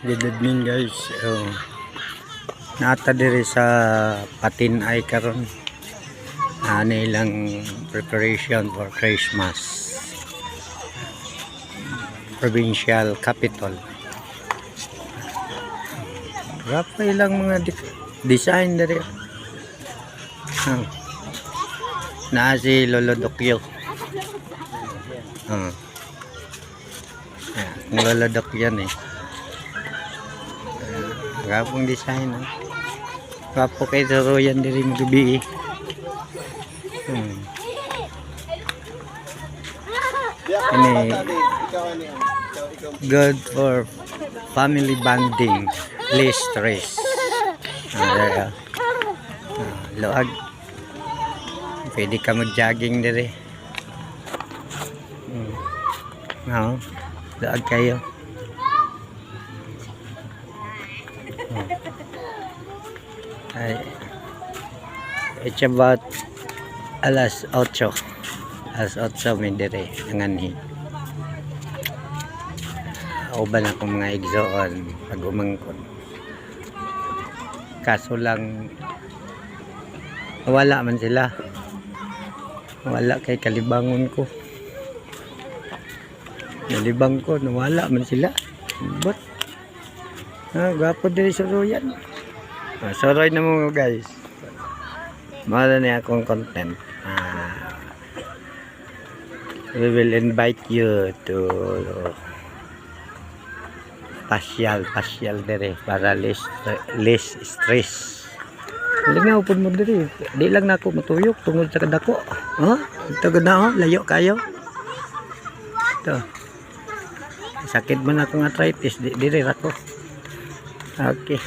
Good evening guys. Nata diri sa Patinay karon. Ano ilang preparation for Christmas. Provincial capital. Rapa ilang mga design diri. Na si Lolo Dokyo. Lolo Dokyo yan eh. Gapong design gapo kay turuyan diri magabi ini good for family bonding, less stress. Luag pwede ka mag-jogging diri. Luag kayo. It's about alas 8 min dire nanganhi. Uban akong mga igsoon pag umangkon. Kaso lang wala man sila. Wala kay kalibangon ko. Nalibang ko, nawala man sila. But gapo diri sa royan. Soroy na mo guys. Mahal na akong content. We will invite you to pasyal dere para less stress. Lingaw pud mo dere. Di lang nako matuyok tungod sa kadako. Ito gana layo kayo. Ito. Sakit man akong arthritis dire ako. Okay.